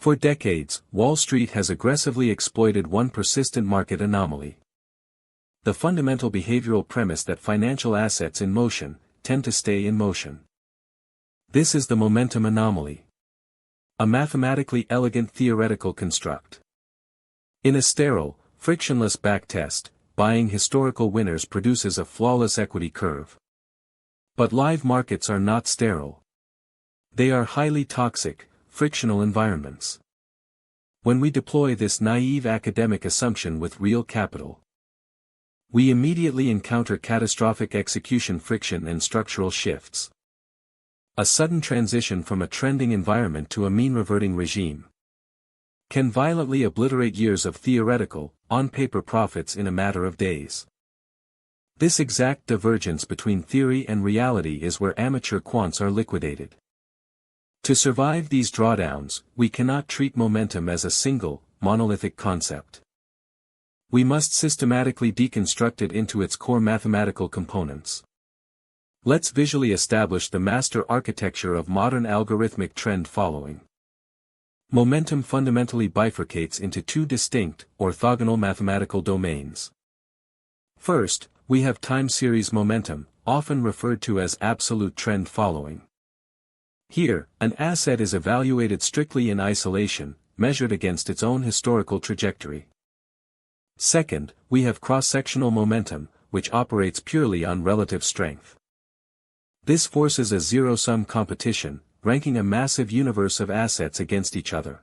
For decades, Wall Street has aggressively exploited one persistent market anomaly. The fundamental behavioral premise that financial assets in motion tend to stay in motion. This is the momentum anomaly. A mathematically elegant theoretical construct. In a sterile, frictionless backtest, buying historical winners produces a flawless equity curve. But live markets are not sterile. They are highly toxic, frictional environments. When we deploy this naive academic assumption with real capital, we immediately encounter catastrophic execution friction and structural shifts. A sudden transition from a trending environment to a mean-reverting regime can violently obliterate years of theoretical, on-paper profits in a matter of days. This exact divergence between theory and reality is where amateur quants are liquidated. To survive these drawdowns, we cannot treat momentum as a single, monolithic concept. We must systematically deconstruct it into its core mathematical components. Let's visually establish the master architecture of modern algorithmic trend following. Momentum fundamentally bifurcates into two distinct, orthogonal mathematical domains. First, we have time series momentum, often referred to as absolute trend following. Here, an asset is evaluated strictly in isolation, measured against its own historical trajectory. Second, we have cross-sectional momentum, which operates purely on relative strength. This forces a zero-sum competition, ranking a massive universe of assets against each other.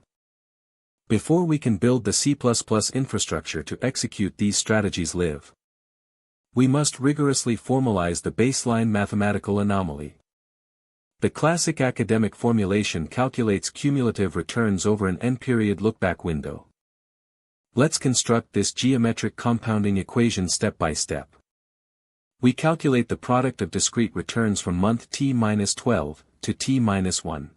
Before we can build the C++ infrastructure to execute these strategies live, we must rigorously formalize the baseline mathematical anomaly. The classic academic formulation calculates cumulative returns over an n-period look-back window. Let's construct this geometric compounding equation step by step. We calculate the product of discrete returns from month t-12 to t-1.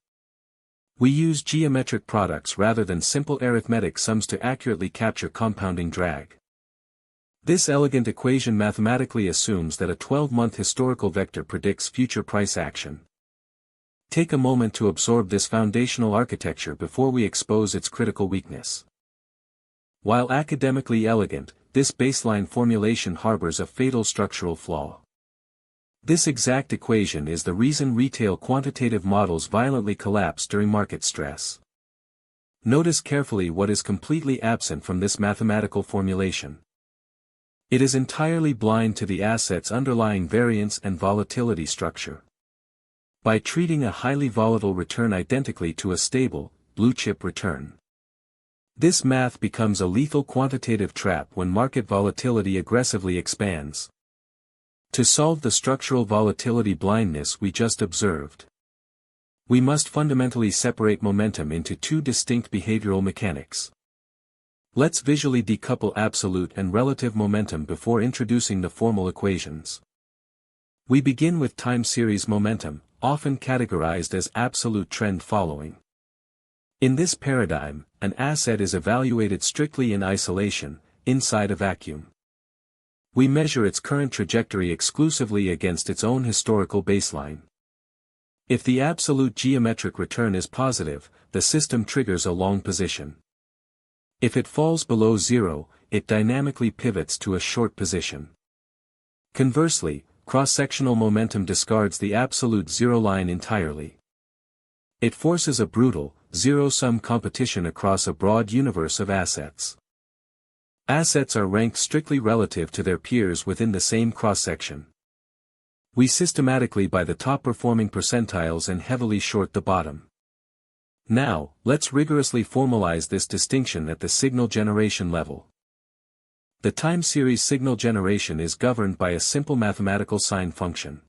We use geometric products rather than simple arithmetic sums to accurately capture compounding drag. This elegant equation mathematically assumes that a 12-month historical vector predicts future price action. Take a moment to absorb this foundational architecture before we expose its critical weakness. While academically elegant, this baseline formulation harbors a fatal structural flaw. This exact equation is the reason retail quantitative models violently collapse during market stress. Notice carefully what is completely absent from this mathematical formulation. It is entirely blind to the asset's underlying variance and volatility structure. By treating a highly volatile return identically to a stable, blue-chip return, this math becomes a lethal quantitative trap when market volatility aggressively expands. To solve the structural volatility blindness we just observed, we must fundamentally separate momentum into two distinct behavioral mechanics. Let's visually decouple absolute and relative momentum before introducing the formal equations. We begin with time series momentum, often categorized as absolute trend following. In this paradigm, an asset is evaluated strictly in isolation, inside a vacuum. We measure its current trajectory exclusively against its own historical baseline. If the absolute geometric return is positive, the system triggers a long position. If it falls below zero, it dynamically pivots to a short position. Conversely, cross-sectional momentum discards the absolute zero line entirely. It forces a brutal, zero-sum competition across a broad universe of assets. Assets are ranked strictly relative to their peers within the same cross-section. We systematically buy the top-performing percentiles and heavily short the bottom. Now, let's rigorously formalize this distinction at the signal generation level. The time series signal generation is governed by a simple mathematical sign function.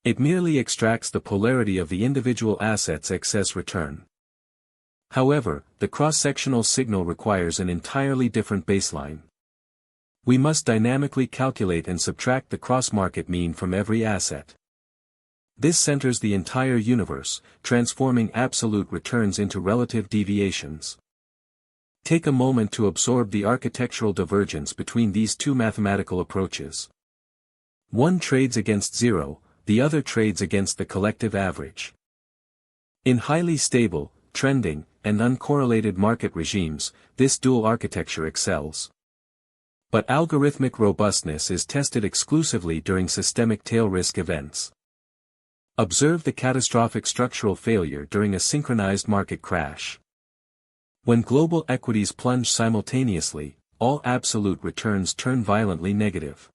It merely extracts the polarity of the individual asset's excess return. However, the cross-sectional signal requires an entirely different baseline. We must dynamically calculate and subtract the cross-market mean from every asset. This centers the entire universe, transforming absolute returns into relative deviations. Take a moment to absorb the architectural divergence between these two mathematical approaches. One trades against zero, the other trades against the collective average. In highly stable, trending, and uncorrelated market regimes, this dual architecture excels. But algorithmic robustness is tested exclusively during systemic tail risk events. Observe the catastrophic structural failure during a synchronized market crash. When global equities plunge simultaneously, all absolute returns turn violently negative.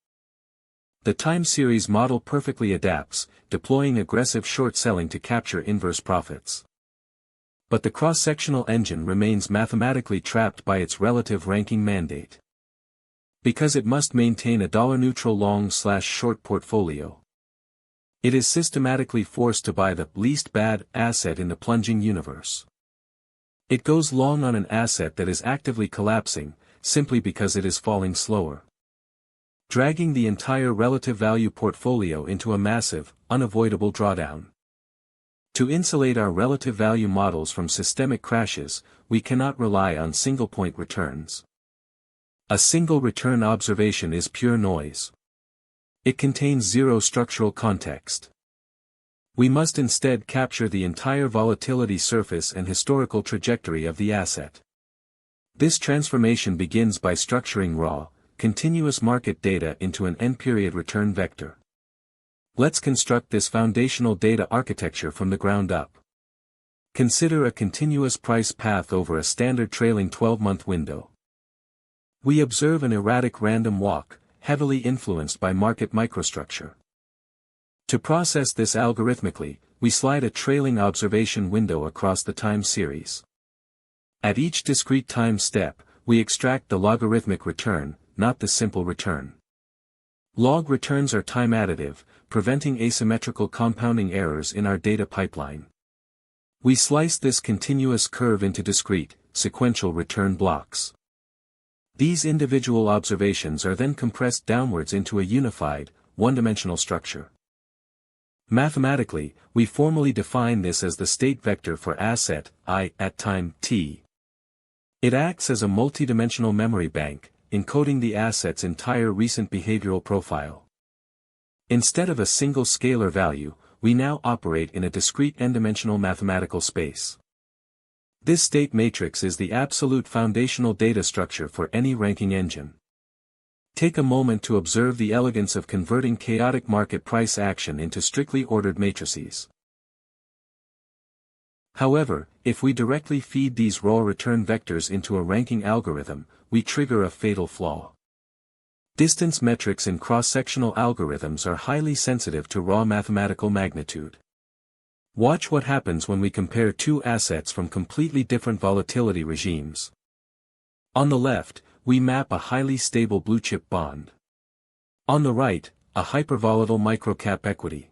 The time series model perfectly adapts, deploying aggressive short selling to capture inverse profits. But the cross-sectional engine remains mathematically trapped by its relative ranking mandate. Because it must maintain a dollar-neutral long/short portfolio. It is systematically forced to buy the least bad asset in the plunging universe. It goes long on an asset that is actively collapsing, simply because it is falling slower, dragging the entire relative value portfolio into a massive, unavoidable drawdown. To insulate our relative value models from systemic crashes, we cannot rely on single-point returns. A single return observation is pure noise. It contains zero structural context. We must instead capture the entire volatility surface and historical trajectory of the asset. This transformation begins by structuring raw, continuous market data into an n-period return vector. Let's construct this foundational data architecture from the ground up. Consider a continuous price path over a standard trailing 12-month window. We observe an erratic random walk, heavily influenced by market microstructure. To process this algorithmically, we slide a trailing observation window across the time series. At each discrete time step, we extract the logarithmic return, not the simple return. Log returns are time additive, preventing asymmetrical compounding errors in our data pipeline. We slice this continuous curve into discrete, sequential return blocks. These individual observations are then compressed downwards into a unified, one-dimensional structure. Mathematically, we formally define this as the state vector for asset I at time t. It acts as a multidimensional memory bank, encoding the asset's entire recent behavioral profile. Instead of a single scalar value, we now operate in a discrete n-dimensional mathematical space. This state matrix is the absolute foundational data structure for any ranking engine. Take a moment to observe the elegance of converting chaotic market price action into strictly ordered matrices. However, if we directly feed these raw return vectors into a ranking algorithm, we trigger a fatal flaw. Distance metrics in cross-sectional algorithms are highly sensitive to raw mathematical magnitude. Watch what happens when we compare two assets from completely different volatility regimes. On the left, we map a highly stable blue-chip bond. On the right, a hyper-volatile microcap equity.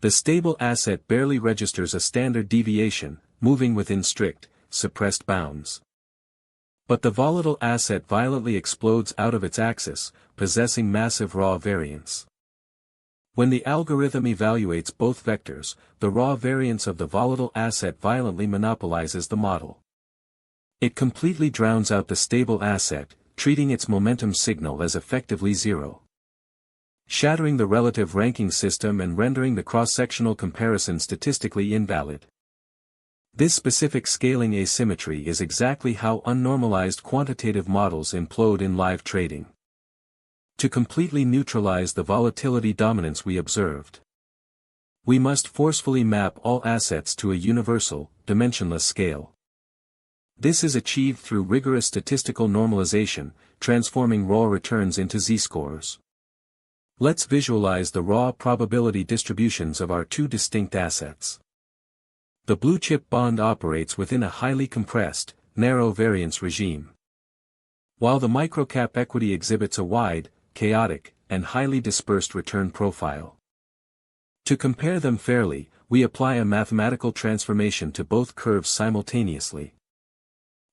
The stable asset barely registers a standard deviation, moving within strict, suppressed bounds. But the volatile asset violently explodes out of its axis, possessing massive raw variance. When the algorithm evaluates both vectors, the raw variance of the volatile asset violently monopolizes the model. It completely drowns out the stable asset, treating its momentum signal as effectively zero, shattering the relative ranking system and rendering the cross-sectional comparison statistically invalid. This specific scaling asymmetry is exactly how unnormalized quantitative models implode in live trading. To completely neutralize the volatility dominance we observed, we must forcefully map all assets to a universal, dimensionless scale. This is achieved through rigorous statistical normalization, transforming raw returns into z-scores. Let's visualize the raw probability distributions of our two distinct assets. The blue-chip bond operates within a highly compressed, narrow variance regime, while the microcap equity exhibits a wide, chaotic, and highly dispersed return profile. To compare them fairly, we apply a mathematical transformation to both curves simultaneously.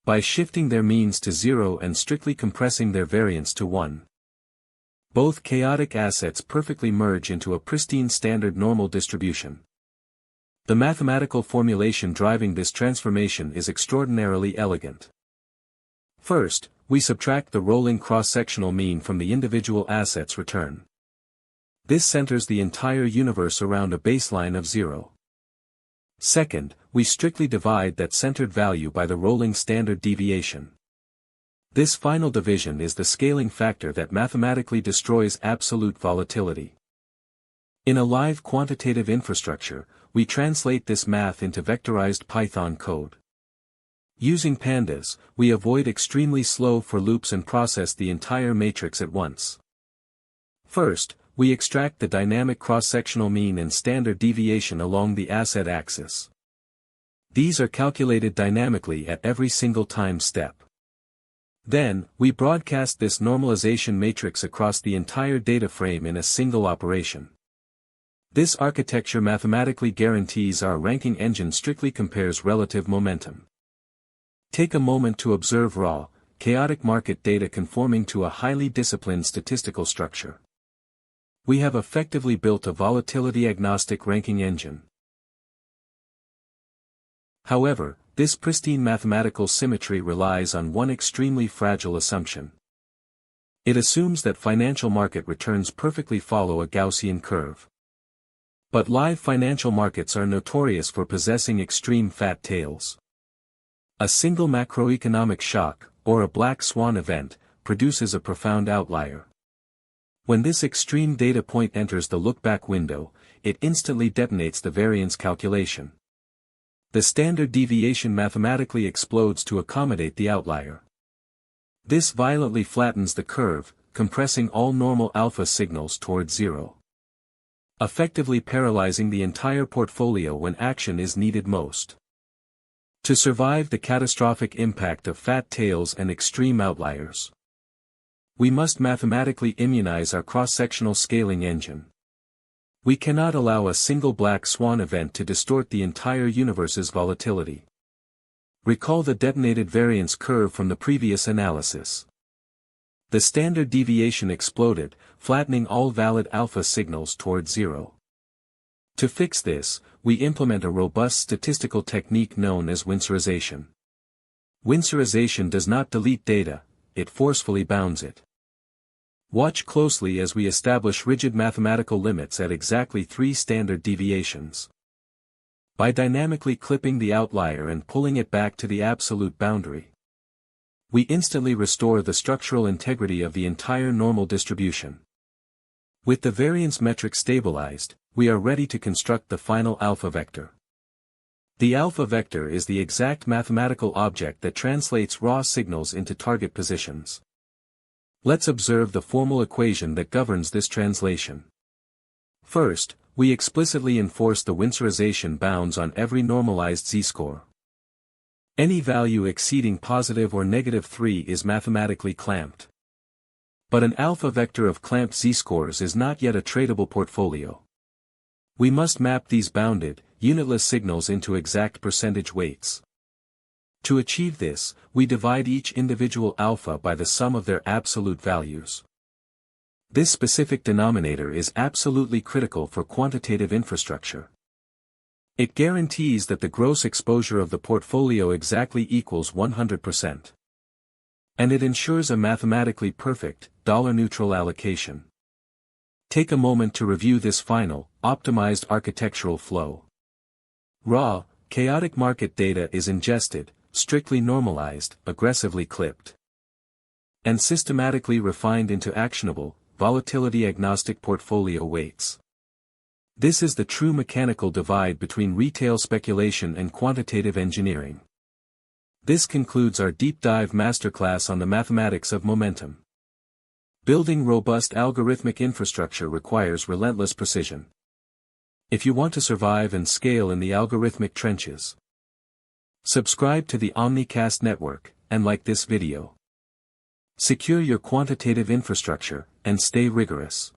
By shifting their means to 0 and strictly compressing their variance to 1. Both chaotic assets perfectly merge into a pristine standard normal distribution. The mathematical formulation driving this transformation is extraordinarily elegant. First, we subtract the rolling cross-sectional mean from the individual asset's return. This centers the entire universe around a baseline of 0. Second, we strictly divide that centered value by the rolling standard deviation. This final division is the scaling factor that mathematically destroys absolute volatility. In a live quantitative infrastructure, we translate this math into vectorized Python code. Using pandas, we avoid extremely slow for loops and process the entire matrix at once. First, we extract the dynamic cross-sectional mean and standard deviation along the asset axis. These are calculated dynamically at every single time step. Then, we broadcast this normalization matrix across the entire data frame in a single operation. This architecture mathematically guarantees our ranking engine strictly compares relative momentum. Take a moment to observe raw, chaotic market data conforming to a highly disciplined statistical structure. We have effectively built a volatility-agnostic ranking engine. However, this pristine mathematical symmetry relies on one extremely fragile assumption. It assumes that financial market returns perfectly follow a Gaussian curve. But live financial markets are notorious for possessing extreme fat tails. A single macroeconomic shock, or a black swan event, produces a profound outlier. When this extreme data point enters the look-back window, it instantly detonates the variance calculation. The standard deviation mathematically explodes to accommodate the outlier. This violently flattens the curve, compressing all normal alpha signals towards zero, effectively paralyzing the entire portfolio when action is needed most. To survive the catastrophic impact of fat tails and extreme outliers, we must mathematically immunize our cross-sectional scaling engine. We cannot allow a single black swan event to distort the entire universe's volatility. Recall the detonated variance curve from the previous analysis. The standard deviation exploded, flattening all valid alpha signals towards zero. To fix this, we implement a robust statistical technique known as winsorization. Winsorization does not delete data, it forcefully bounds it. Watch closely as we establish rigid mathematical limits at exactly 3 standard deviations. By dynamically clipping the outlier and pulling it back to the absolute boundary, we instantly restore the structural integrity of the entire normal distribution. With the variance metric stabilized, we are ready to construct the final alpha vector. The alpha vector is the exact mathematical object that translates raw signals into target positions. Let's observe the formal equation that governs this translation. First, we explicitly enforce the winsorization bounds on every normalized z-score. Any value exceeding positive or negative 3 is mathematically clamped. But an alpha vector of clamped z-scores is not yet a tradable portfolio. We must map these bounded, unitless signals into exact percentage weights. To achieve this, we divide each individual alpha by the sum of their absolute values. This specific denominator is absolutely critical for quantitative infrastructure. It guarantees that the gross exposure of the portfolio exactly equals 100%. And it ensures a mathematically perfect, dollar-neutral allocation. Take a moment to review this final, optimized architectural flow. Raw, chaotic market data is ingested, strictly normalized, aggressively clipped, and systematically refined into actionable, volatility-agnostic portfolio weights. This is the true mechanical divide between retail speculation and quantitative engineering. This concludes our deep dive masterclass on the mathematics of momentum. Building robust algorithmic infrastructure requires relentless precision. If you want to survive and scale in the algorithmic trenches, subscribe to the Omnicast network, and like this video. Secure your quantitative infrastructure, and stay rigorous.